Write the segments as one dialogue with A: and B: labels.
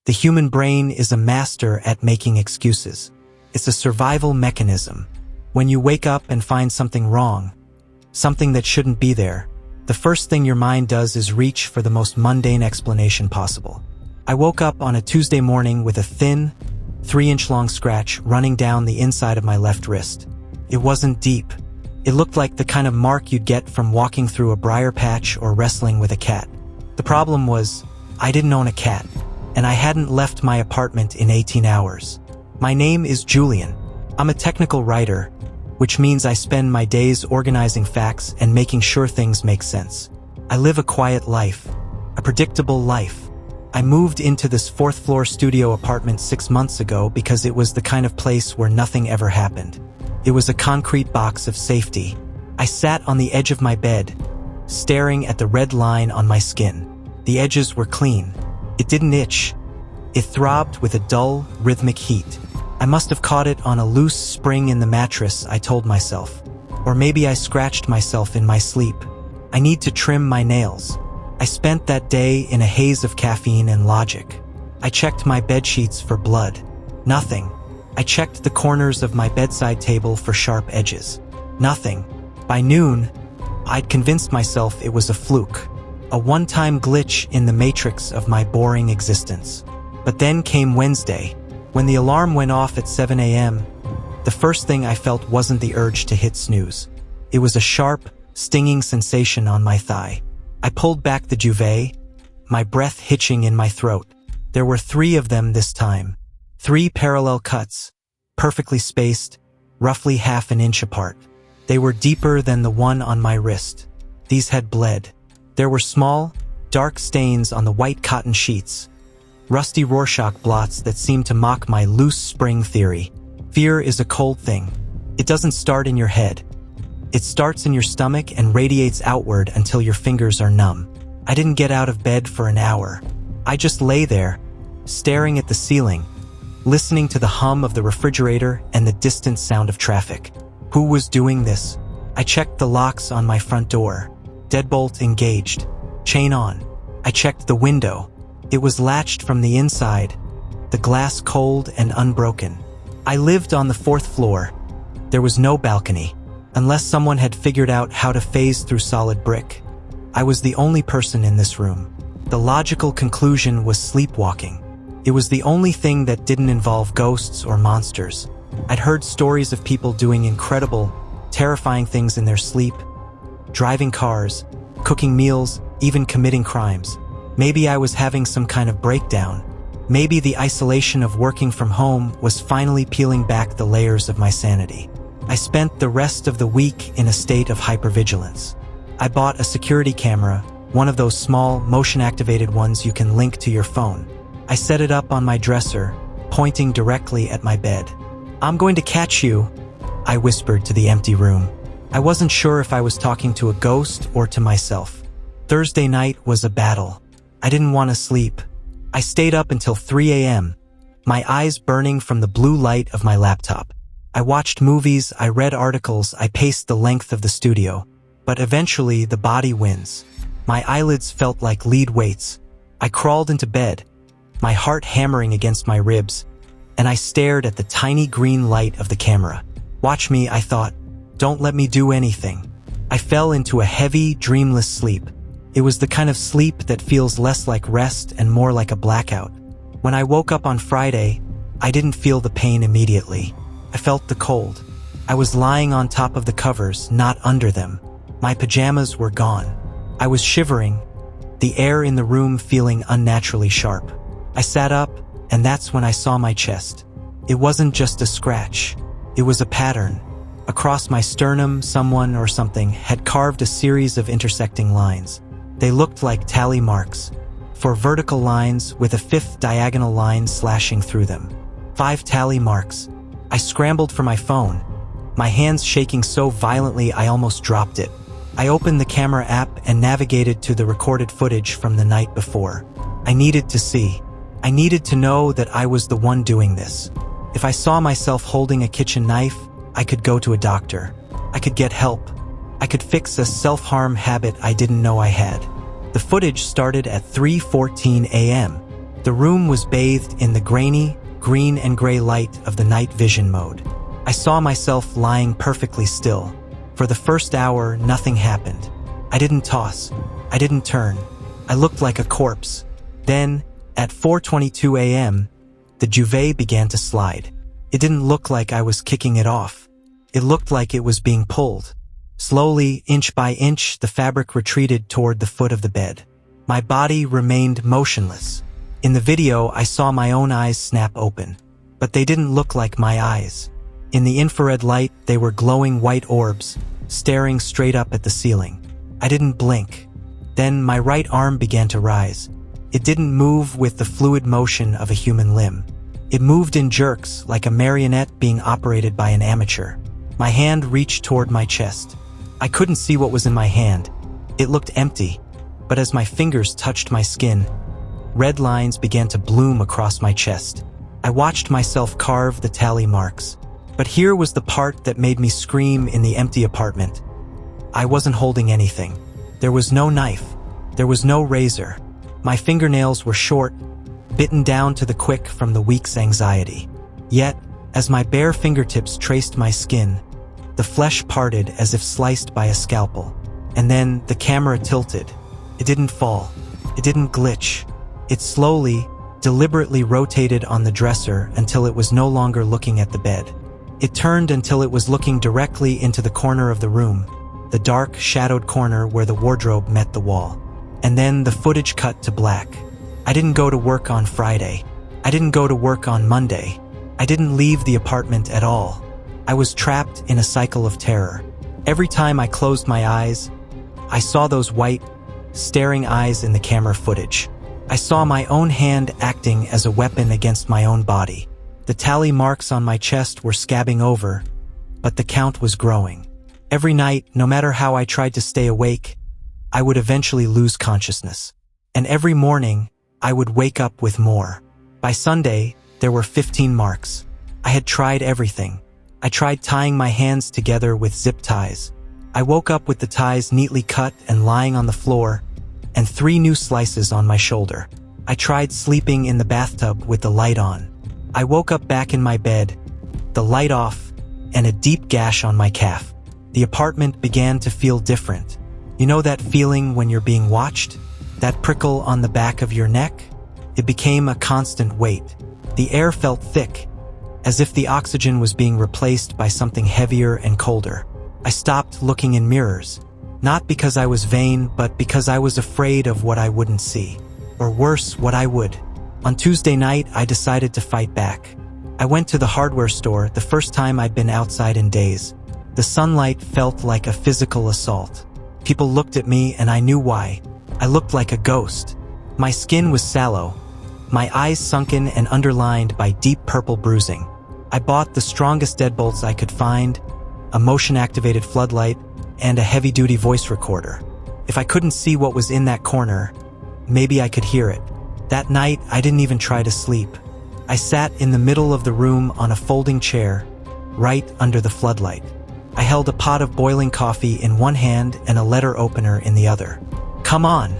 A: The human brain is a master at making excuses. It's a survival mechanism. When you wake up and find something wrong, something that shouldn't be there, the first thing your mind does is reach for the most mundane explanation possible. I woke up on a Tuesday morning with a thin, 3-inch long scratch running down the inside of my left wrist. It wasn't deep. It looked like the kind of mark you'd get from walking through a briar patch or wrestling with a cat. The problem was, I didn't own a cat, and I hadn't left my apartment in 18 hours. My name is Julian. I'm a technical writer, which means I spend my days organizing facts and making sure things make sense. I live a quiet life, a predictable life. I moved into this 4th-floor studio apartment 6 months ago because it was the kind of place where nothing ever happened. It was a concrete box of safety. I sat on the edge of my bed, staring at the red line on my skin. The edges were clean. It didn't itch. It throbbed with a dull, rhythmic heat. I must have caught it on a loose spring in the mattress, I told myself. Or maybe I scratched myself in my sleep. I need to trim my nails. I spent that day in a haze of caffeine and logic. I checked my bedsheets for blood. Nothing. I checked the corners of my bedside table for sharp edges. Nothing. By noon, I'd convinced myself it was a fluke, a one-time glitch in the matrix of my boring existence. But then came Wednesday. When the alarm went off at 7 a.m., the first thing I felt wasn't the urge to hit snooze. It was a sharp, stinging sensation on my thigh. I pulled back the duvet, my breath hitching in my throat. There were 3 of them this time. 3 parallel cuts, perfectly spaced, roughly half an inch apart. They were deeper than the one on my wrist. These had bled. There were small, dark stains on the white cotton sheets, rusty Rorschach blots that seemed to mock my loose spring theory. Fear is a cold thing. It doesn't start in your head. It starts in your stomach and radiates outward until your fingers are numb. I didn't get out of bed for an hour. I just lay there, staring at the ceiling, listening to the hum of the refrigerator and the distant sound of traffic. Who was doing this? I checked the locks on my front door. Deadbolt engaged. Chain on. I checked the window. It was latched from the inside, the glass cold and unbroken. I lived on the 4th floor. There was no balcony. Unless someone had figured out how to phase through solid brick. I was the only person in this room. The logical conclusion was sleepwalking. It was the only thing that didn't involve ghosts or monsters. I'd heard stories of people doing incredible, terrifying things in their sleep, driving cars, cooking meals, even committing crimes. Maybe I was having some kind of breakdown. Maybe the isolation of working from home was finally peeling back the layers of my sanity. I spent the rest of the week in a state of hypervigilance. I bought a security camera, one of those small, motion-activated ones you can link to your phone. I set it up on my dresser, pointing directly at my bed. "I'm going to catch you," I whispered to the empty room. I wasn't sure if I was talking to a ghost or to myself. Thursday night was a battle. I didn't want to sleep. I stayed up until 3 a.m., my eyes burning from the blue light of my laptop. I watched movies, I read articles, I paced the length of the studio. But eventually, the body wins. My eyelids felt like lead weights. I crawled into bed, my heart hammering against my ribs, and I stared at the tiny green light of the camera. Watch me, I thought. Don't let me do anything. I fell into a heavy, dreamless sleep. It was the kind of sleep that feels less like rest and more like a blackout. When I woke up on Friday, I didn't feel the pain immediately. I felt the cold. I was lying on top of the covers, not under them. My pajamas were gone. I was shivering, the air in the room feeling unnaturally sharp. I sat up, and that's when I saw my chest. It wasn't just a scratch. It was a pattern. Across my sternum, someone or something had carved a series of intersecting lines. They looked like tally marks, 4 vertical lines with a 5th diagonal line slashing through them. 5 tally marks. I scrambled for my phone, my hands shaking so violently I almost dropped it. I opened the camera app and navigated to the recorded footage from the night before. I needed to see. I needed to know that I was the one doing this. If I saw myself holding a kitchen knife, I could go to a doctor. I could get help. I could fix a self-harm habit I didn't know I had. The footage started at 3:14 a.m. The room was bathed in the grainy, green and gray light of the night vision mode. I saw myself lying perfectly still. For the first hour, nothing happened. I didn't toss. I didn't turn. I looked like a corpse. Then, at 4:22 a.m., the duvet began to slide. It didn't look like I was kicking it off. It looked like it was being pulled. Slowly, inch by inch, the fabric retreated toward the foot of the bed. My body remained motionless. In the video, I saw my own eyes snap open. But they didn't look like my eyes. In the infrared light, they were glowing white orbs, staring straight up at the ceiling. I didn't blink. Then my right arm began to rise. It didn't move with the fluid motion of a human limb. It moved in jerks, like a marionette being operated by an amateur. My hand reached toward my chest. I couldn't see what was in my hand. It looked empty. But as my fingers touched my skin, red lines began to bloom across my chest. I watched myself carve the tally marks. But here was the part that made me scream in the empty apartment. I wasn't holding anything. There was no knife. There was no razor. My fingernails were short, bitten down to the quick from the week's anxiety. Yet, as my bare fingertips traced my skin, the flesh parted as if sliced by a scalpel. And then the camera tilted. It didn't fall. It didn't glitch. It slowly, deliberately rotated on the dresser until it was no longer looking at the bed. It turned until it was looking directly into the corner of the room, the dark, shadowed corner where the wardrobe met the wall. And then the footage cut to black. I didn't go to work on Friday. I didn't go to work on Monday. I didn't leave the apartment at all. I was trapped in a cycle of terror. Every time I closed my eyes, I saw those white, staring eyes in the camera footage. I saw my own hand acting as a weapon against my own body. The tally marks on my chest were scabbing over, but the count was growing. Every night, no matter how I tried to stay awake, I would eventually lose consciousness. And every morning, I would wake up with more. By Sunday, there were 15 marks. I had tried everything. I tried tying my hands together with zip ties. I woke up with the ties neatly cut and lying on the floor, and 3 new slices on my shoulder. I tried sleeping in the bathtub with the light on. I woke up back in my bed, the light off, and a deep gash on my calf. The apartment began to feel different. You know that feeling when you're being watched? That prickle on the back of your neck? It became a constant weight. The air felt thick, as if the oxygen was being replaced by something heavier and colder. I stopped looking in mirrors, not because I was vain, but because I was afraid of what I wouldn't see. Or worse, what I would. On Tuesday night, I decided to fight back. I went to the hardware store, the first time I'd been outside in days. The sunlight felt like a physical assault. People looked at me and I knew why. I looked like a ghost. My skin was sallow, my eyes sunken and underlined by deep purple bruising. I bought the strongest deadbolts I could find, a motion-activated floodlight, and a heavy-duty voice recorder. If I couldn't see what was in that corner, maybe I could hear it. That night, I didn't even try to sleep. I sat in the middle of the room on a folding chair, right under the floodlight. I held a pot of boiling coffee in one hand and a letter opener in the other. "Come on,"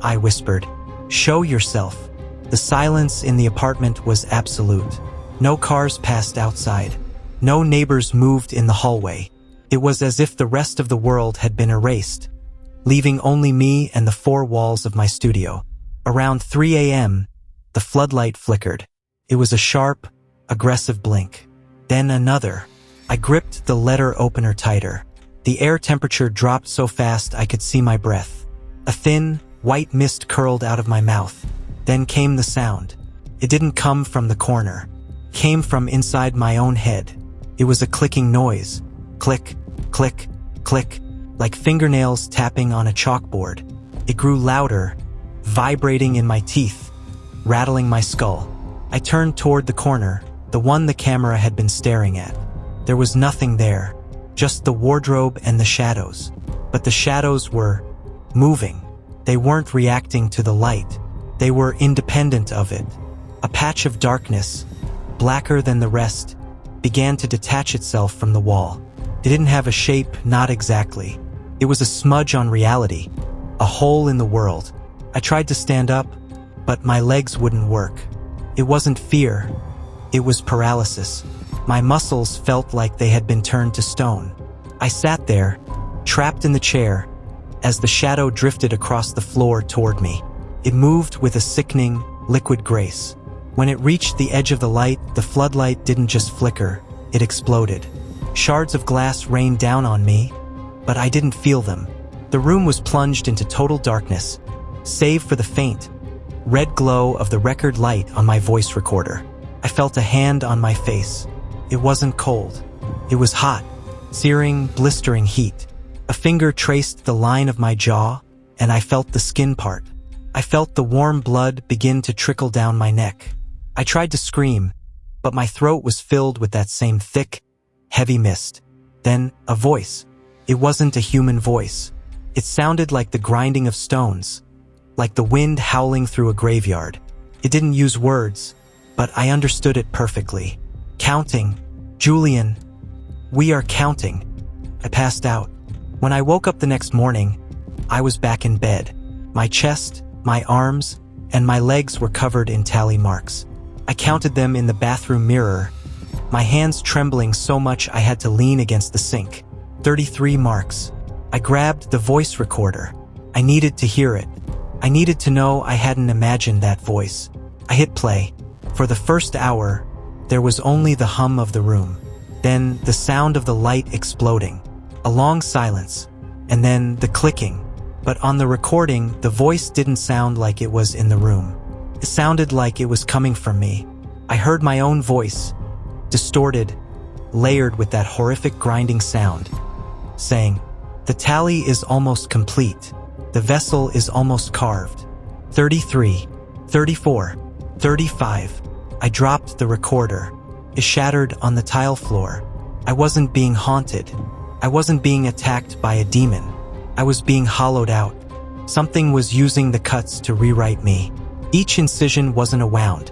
A: I whispered. "Show yourself." The silence in the apartment was absolute. No cars passed outside. No neighbors moved in the hallway. It was as if the rest of the world had been erased, leaving only me and the 4 walls of my studio. Around 3 a.m., the floodlight flickered. It was a sharp, aggressive blink. Then another. I gripped the letter opener tighter. The air temperature dropped so fast I could see my breath. A thin, white mist curled out of my mouth. Then came the sound. It didn't come from the corner. It came from inside my own head. It was a clicking noise. Click, click, click, like fingernails tapping on a chalkboard. It grew louder, vibrating in my teeth, rattling my skull. I turned toward the corner, the one the camera had been staring at. There was nothing there, just the wardrobe and the shadows. But the shadows were moving. They weren't reacting to the light. They were independent of it. A patch of darkness, blacker than the rest, began to detach itself from the wall. It didn't have a shape, not exactly. It was a smudge on reality, a hole in the world. I tried to stand up, but my legs wouldn't work. It wasn't fear. It was paralysis. My muscles felt like they had been turned to stone. I sat there, trapped in the chair, as the shadow drifted across the floor toward me. It moved with a sickening, liquid grace. When it reached the edge of the light, the floodlight didn't just flicker, it exploded. Shards of glass rained down on me, but I didn't feel them. The room was plunged into total darkness, save for the faint, red glow of the record light on my voice recorder. I felt a hand on my face. It wasn't cold. It was hot, searing, blistering heat. A finger traced the line of my jaw, and I felt the skin part. I felt the warm blood begin to trickle down my neck. I tried to scream, but my throat was filled with that same thick, heavy mist. Then, a voice. It wasn't a human voice. It sounded like the grinding of stones, like the wind howling through a graveyard. It didn't use words, but I understood it perfectly. Counting. Julian, we are counting. I passed out. When I woke up the next morning, I was back in bed. My chest, my arms, and my legs were covered in tally marks. I counted them in the bathroom mirror, my hands trembling so much I had to lean against the sink. 33 marks. I grabbed the voice recorder. I needed to hear it. I needed to know I hadn't imagined that voice. I hit play. For the first hour, there was only the hum of the room. Then the sound of the light exploding. A long silence. And then the clicking. But on the recording, the voice didn't sound like it was in the room. It sounded like it was coming from me. I heard my own voice, distorted, layered with that horrific grinding sound, saying, "The tally is almost complete. The vessel is almost carved. 33, 34, 35. I dropped the recorder. It shattered on the tile floor. I wasn't being haunted. I wasn't being attacked by a demon. I was being hollowed out. Something was using the cuts to rewrite me. Each incision wasn't a wound.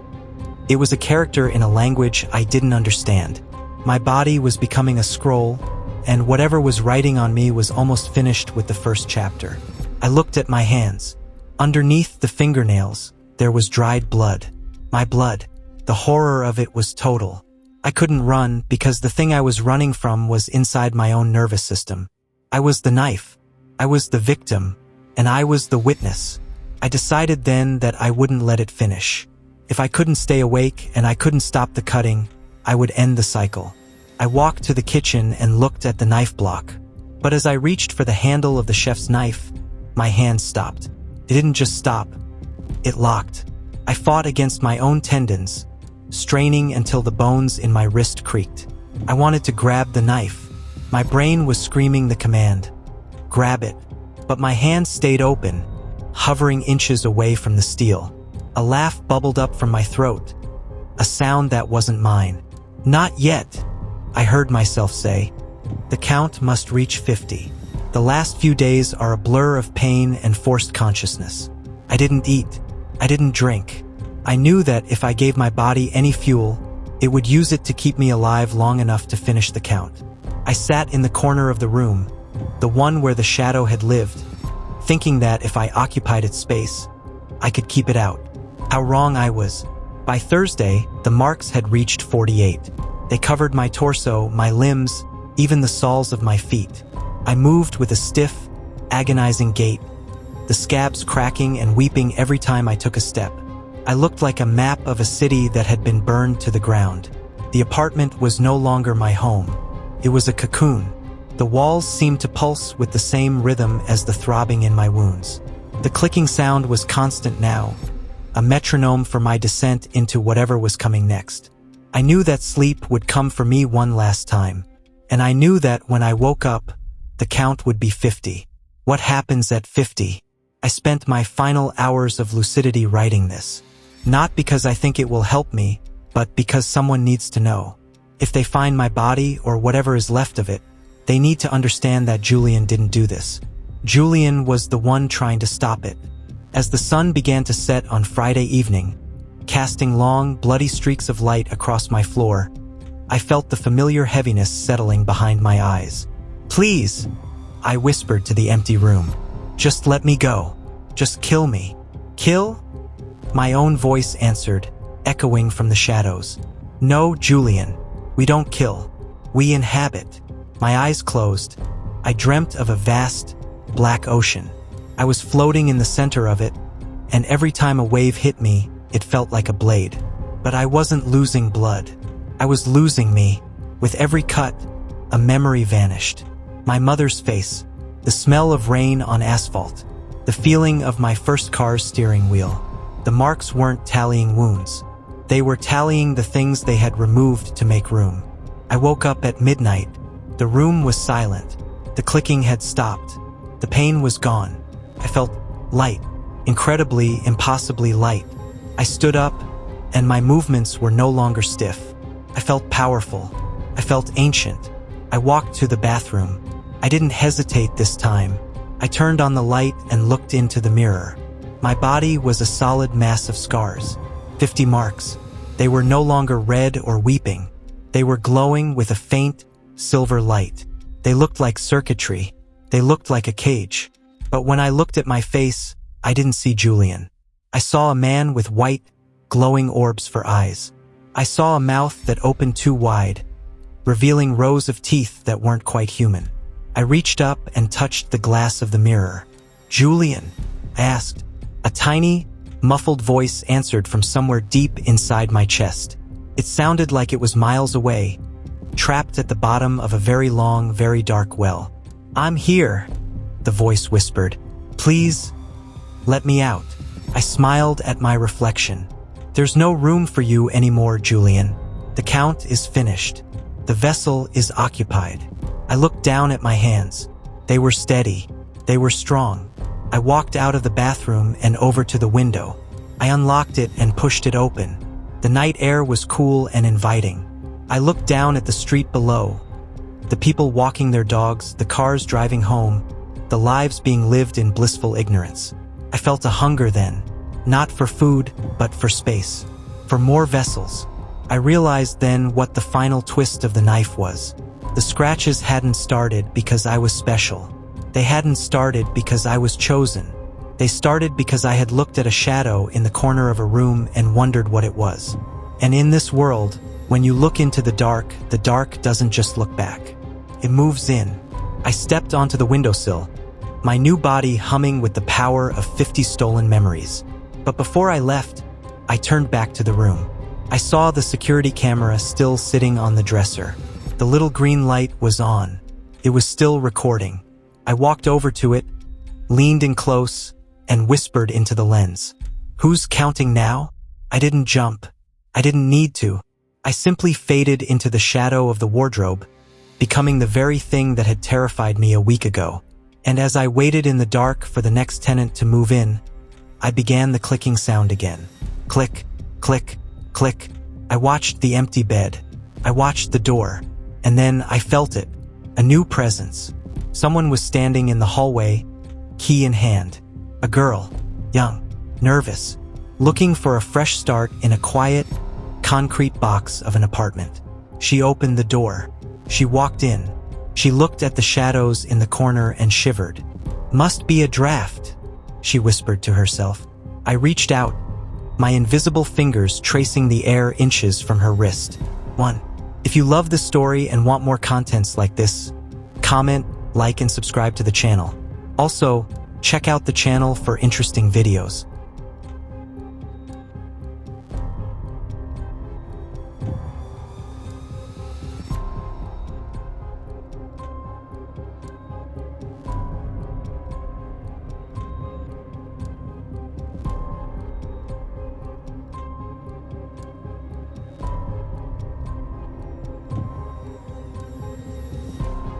A: It was a character in a language I didn't understand. My body was becoming a scroll, and whatever was writing on me was almost finished with the first chapter. I looked at my hands. Underneath the fingernails, there was dried blood. My blood. The horror of it was total. I couldn't run because the thing I was running from was inside my own nervous system. I was the knife. I was the victim, and I was the witness. I decided then that I wouldn't let it finish. If I couldn't stay awake and I couldn't stop the cutting, I would end the cycle. I walked to the kitchen and looked at the knife block. But as I reached for the handle of the chef's knife, my hand stopped. It didn't just stop. It locked. I fought against my own tendons, straining until the bones in my wrist creaked. I wanted to grab the knife. My brain was screaming the command, "Grab it." But my hand stayed open, hovering inches away from the steel. A laugh bubbled up from my throat, a sound that wasn't mine. "Not yet," I heard myself say. "The count must reach 50. The last few days are a blur of pain and forced consciousness." I didn't eat. I didn't drink. I knew that if I gave my body any fuel, it would use it to keep me alive long enough to finish the count. I sat in the corner of the room, the one where the shadow had lived, thinking that if I occupied its space, I could keep it out. How wrong I was. By Thursday, the marks had reached 48. They covered my torso, my limbs, even the soles of my feet. I moved with a stiff, agonizing gait, the scabs cracking and weeping every time I took a step. I looked like a map of a city that had been burned to the ground. The apartment was no longer my home. It was a cocoon. The walls seemed to pulse with the same rhythm as the throbbing in my wounds. The clicking sound was constant now, a metronome for my descent into whatever was coming next. I knew that sleep would come for me one last time, and I knew that when I woke up, the count would be 50. What happens at 50? I spent my final hours of lucidity writing this. Not because I think it will help me, but because someone needs to know. If they find my body or whatever is left of it, they need to understand that Julian didn't do this. Julian was the one trying to stop it. As the sun began to set on Friday evening, casting long, bloody streaks of light across my floor, I felt the familiar heaviness settling behind my eyes. "Please," I whispered to the empty room. "Just let me go. Just kill me." "Kill?" My own voice answered, echoing from the shadows. No, Julian, we don't kill. We inhabit. My eyes closed. I dreamt of a vast, black ocean. I was floating in the center of it, and every time a wave hit me, it felt like a blade. But I wasn't losing blood. I was losing me. With every cut, a memory vanished. My mother's face, the smell of rain on asphalt, the feeling of my first car's steering wheel. The marks weren't tallying wounds. They were tallying the things they had removed to make room. I woke up at midnight. The room was silent. The clicking had stopped. The pain was gone. I felt light, incredibly, impossibly light. I stood up, and my movements were no longer stiff. I felt powerful. I felt ancient. I walked to the bathroom. I didn't hesitate this time. I turned on the light and looked into the mirror. My body was a solid mass of scars. 50 marks. They were no longer red or weeping. They were glowing with a faint, silver light. They looked like circuitry. They looked like a cage. But when I looked at my face, I didn't see Julian. I saw a man with white, glowing orbs for eyes. I saw a mouth that opened too wide, revealing rows of teeth that weren't quite human. I reached up and touched the glass of the mirror. Julian, I asked. A tiny, muffled voice answered from somewhere deep inside my chest. It sounded like it was miles away, trapped at the bottom of a very long, very dark well. I'm here, the voice whispered. Please, let me out. I smiled at my reflection. There's no room for you anymore, Julian. The count is finished. The vessel is occupied. I looked down at my hands. They were steady. They were strong. I walked out of the bathroom and over to the window. I unlocked it and pushed it open. The night air was cool and inviting. I looked down at the street below. The people walking their dogs, the cars driving home, the lives being lived in blissful ignorance. I felt a hunger then, not for food, but for space, for more vessels. I realized then what the final twist of the knife was. The scratches hadn't started because I was special. They hadn't started because I was chosen. They started because I had looked at a shadow in the corner of a room and wondered what it was. And in this world, when you look into the dark doesn't just look back. It moves in. I stepped onto the windowsill, my new body humming with the power of 50 stolen memories. But before I left, I turned back to the room. I saw the security camera still sitting on the dresser. The little green light was on. It was still recording. I walked over to it, leaned in close, and whispered into the lens. Who's counting now? I didn't jump. I didn't need to. I simply faded into the shadow of the wardrobe, becoming the very thing that had terrified me a week ago. And as I waited in the dark for the next tenant to move in, I began the clicking sound again. Click, click, click. I watched the empty bed. I watched the door. And then I felt it. A new presence. Someone was standing in the hallway, key in hand. A girl, young, nervous, looking for a fresh start in a quiet, concrete box of an apartment. She opened the door. She walked in. She looked at the shadows in the corner and shivered. Must be a draft, she whispered to herself. I reached out, my invisible fingers tracing the air inches from her wrist. 1. If you love this story and want more contents like this, comment, like, and subscribe to the channel. Also, check out the channel for interesting videos.